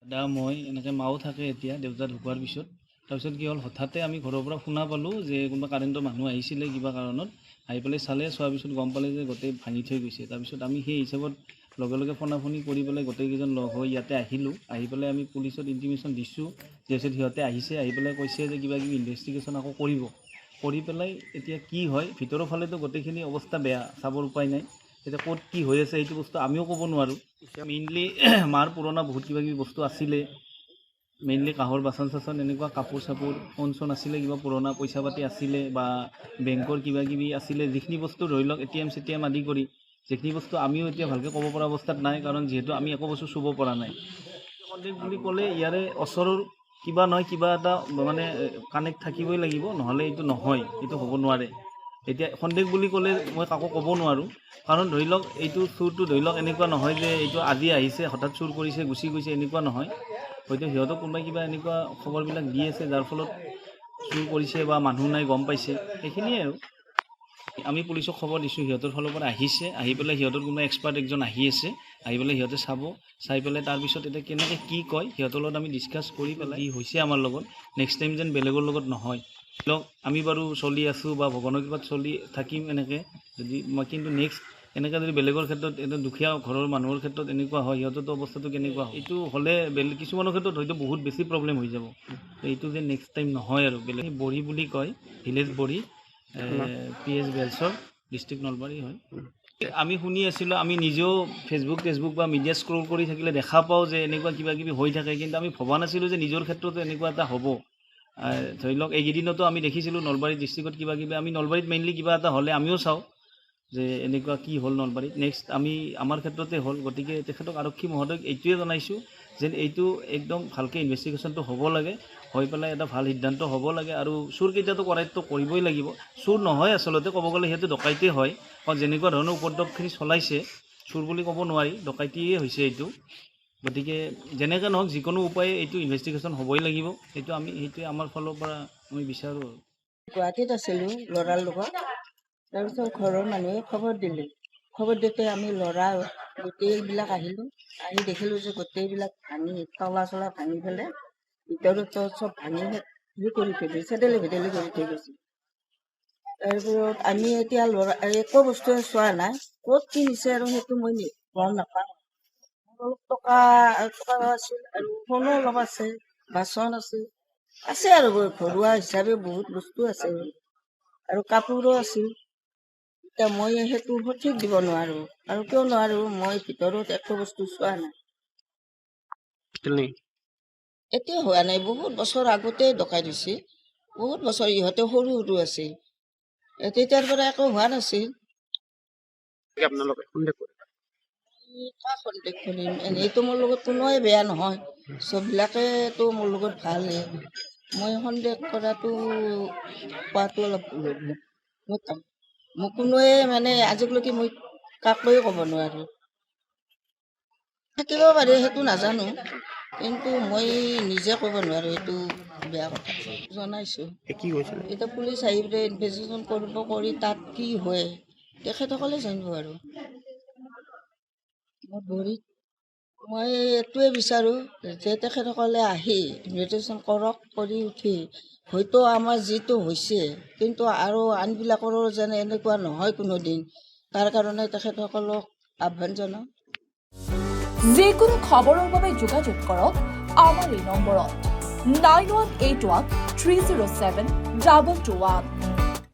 দাদা মই এনেকৈ মাও থাকে এতিয়া দেউতা ঢুকোৱাৰ পিছত তাৰপিছত কি হ'ল হঠাতে আমি ঘৰৰ পৰা শুনা পালোঁ যে কোনোবা কাৰেণ্টৰ মানুহ আহিছিলে কিবা কাৰণত আহি পেলাই চালে চোৱাৰ পিছত গম পালে যে গোটেই ভাঙি থৈ গৈছে তাৰপিছত আমি সেই হিচাপত লগে লগে ফোনাফোনি কৰি পেলাই গোটেইকেইজন লগ হৈ ইয়াতে আহিলোঁ আহি পেলাই আমি পুলিচত ইণ্টিমেশ্যন দিছোঁ তাৰপিছত সিহঁতে আহিছে আহি পেলাই কৈছে যে কিবা কিবি ইনভেষ্টিগেশ্যন আকৌ কৰি পেলাই এতিয়া কি হয় ভিতৰৰ ফালেতো গোটেইখিনি অৱস্থা বেয়া চাবৰ উপায় নাই এতিয়া ক'ত কি হৈ আছে সেইটো বস্তু আমিও ক'ব নোৱাৰোঁ মেইনলি মাৰ পুৰণা বহুত কিবা কিবি বস্তু আছিলে মেইনলি কাঁহৰ বাচন চাচন এনেকুৱা কাপোৰ চাপোৰ ফোন চোন আছিলে কিবা পুৰণা পইচা পাতি আছিলে বা বেংকৰ কিবা কিবি আছিলে যিখিনি বস্তু ধৰি লওক ATM চেটিএম আদি কৰি যিখিনি বস্তু আমিও এতিয়া ভালকৈ ক'ব পৰা অৱস্থাত নাই কাৰণ যিহেতু আমি একো বস্তু চুব পৰা নাই সন্দেহ বুলি ক'লে ইয়াৰে ওচৰৰ কিবা নহয় কিবা এটা মানে কানেক্ট থাকিবই লাগিব নহ'লে এইটো নহয় এইটো হ'ব নোৱাৰে এতিয়া সন্দেহ বুলি ক'লে মই কাকো ক'ব নোৱাৰোঁ কাৰণ ধৰি লওক এইটো চুৰটো ধৰি লওক এনেকুৱা নহয় যে এইটো আজি আহিছে হঠাৎ চুৰ কৰিছে গুচি গৈছে এনেকুৱা নহয় হয়তো সিহঁতক কোনোবাই কিবা এনেকুৱা খবৰবিলাক দি আছে যাৰ ফলত চুৰ কৰিছে বা মানুহ নাই গম পাইছে সেইখিনিয়ে আৰু আমি পুলিচক খবৰ দিছোঁ সিহঁতৰ ফালৰ পৰা আহিছে আহি পেলাই সিহঁতৰ কোনোবা এক্সপাৰ্ট একজন আহি আছে আহি পেলাই সিহঁতে চাই পেলাই তাৰপিছত এতিয়া কেনেকৈ কি কয় সিহঁতৰ লগত আমি ডিছকাছ কৰি পেলাই কি হৈছে আমাৰ লগত নেক্সট টাইম যেন বেলেগৰ লগত নহয় লওক আমি বাৰু চলি আছোঁ বা ভগৱানৰ কৃপাত চলি থাকিম এনেকৈ যদি মই কিন্তু নেক্সট এনেকৈ যদি বেলেগৰ ক্ষেত্ৰত এটা দুখীয়া ঘৰৰ মানুহৰ ক্ষেত্ৰত এনেকুৱা হয় সিহঁতৰতো অৱস্থাটো কেনেকুৱা হয় এইটো হ'লে বেলেগ কিছুমানৰ ক্ষেত্ৰত হয়তো বহুত বেছি প্ৰব্লেম হৈ যাব এইটো যে নেক্সট টাইম নহয় আৰু বেলেগ বড়ি বুলি কয় ভিলেজ বড়ি PS বেলচৰ ডিষ্ট্ৰিক্ট নলবাৰী হয় আমি শুনি আছিলোঁ আমি নিজেও ফেচবুক বা মিডিয়া স্ক্ৰল কৰি থাকিলে দেখা পাওঁ যে এনেকুৱা কিবা কিবি হৈ থাকে কিন্তু আমি ভবা নাছিলোঁ যে নিজৰ ক্ষেত্ৰতো এনেকুৱা এটা হ'ব ধৰি লওক এইকেইদিনতো আমি দেখিছিলোঁ নলবাৰী ডিষ্ট্ৰিক্টত কিবা কিবি আমি নলবাৰীত মেইনলি কিবা এটা হ'লে আমিও চাওঁ যে এনেকুৱা কি হ'ল নলবাৰীত নেক্সট আমি আমাৰ ক্ষেত্ৰতে হ'ল গতিকে তেখেতক আৰক্ষী মহোদয়ক এইটোৱে জনাইছোঁ যে এইটো একদম ভালকৈ ইনভেষ্টিগেশ্যনটো হ'ব লাগে হৈ পেলাই এটা ভাল সিদ্ধান্ত হ'ব লাগে আৰু চোৰকেইটাতো কৰাইতো কৰিবই লাগিব চোৰ নহয় আচলতে ক'ব গ'লে সিহঁতে ডকাইতেই হয় কাৰণ যেনেকুৱা ধৰণৰ উপদ্ৰৱখিনি চলাইছে চোৰ বুলি ক'ব নোৱাৰি ডকাইতিয়ে হৈছে এইটো গতিকে যেনেকৈ নহওক যিকোনো উপায়ে এইটো ইনভেষ্টিগেশ্যন হ'বই লাগিব সেইটোৱে আমাৰ ফালৰ পৰা আমি বিচাৰোঁ আৰু গুৱাহাটীত আছিলোঁ ল'ৰাৰ লগত তাৰপিছত ঘৰৰ মানুহে খবৰ দিলে খবৰ দিওঁতে আমি ল'ৰা গোটেইবিলাক আহিলোঁ আহি দেখিলোঁ যে গোটেইবিলাক ভাঙি তলা চলা ভাঙি পেলাই ভিতৰতো চব ভাঙি কৰি থৈ গৈছে চেদেলি ভেদেলি কৰি থৈ গৈছে তাৰপিছত আমি এতিয়া ল'ৰা একো বস্তুৱে চোৱা নাই ক'ত কি নিছে আৰু সেইটো মই গম নাপাওঁ অলপ টকা আছিল আৰু ফোনো অলপ আছে বাচন আছে আৰু ঘৰুৱা হিচাপে বহুত বস্তু আছে আৰু কাপোৰো আছিল এতিয়া মই সেইটো সঠিক দিব নোৱাৰোঁ আৰু কিয় নোৱাৰোঁ মই ভিতৰত একো বস্তু চোৱা নাই এতিয়া হোৱা নাই বহুত বছৰ আগতে ডকাইত হৈছিল বহুত বছৰ ইহঁতে সৰু সৰু আছিল তেতিয়াৰ পৰা একো হোৱা নাছিল কাক সন্দেহ কৰিম এনেইতো মোৰ লগত কোনোৱে বেয়া নহয় চববিলাকেতো মোৰ লগত ভালেই মই সন্দেহ কৰাটো কোৱাটো অলপ মোক কোনোৱে মানে আজিলৈকে মই কাকোৱে ক'ব নোৱাৰোঁ থাকিব পাৰে সেইটো নাজানো কিন্তু মই নিজে ক'ব নোৱাৰোঁ এইটো বেয়া কথা জনাইছোঁ এতিয়া পুলিচ আহি পেলাই ইনভেষ্টিগেশ্যন কৰিব কৰি তাত কি হয় তেখেতসকলে জানিব আৰু মই এইটোৱে বিচাৰোঁ যে তেখেতসকলে আহি ইনভেষ্টিগেশ্যন কৰক কৰি উঠি হয়তো আমাৰ যিটো হৈছে কিন্তু আৰু আনবিলাকৰো যেনে এনেকুৱা নহয় কোনো দিন তাৰ কাৰণে তেখেতসকলক আহ্বান জনাওঁ যিকোনো খবৰৰ বাবে যোগাযোগ কৰক আমাৰ এই নম্বৰত 9181 307 221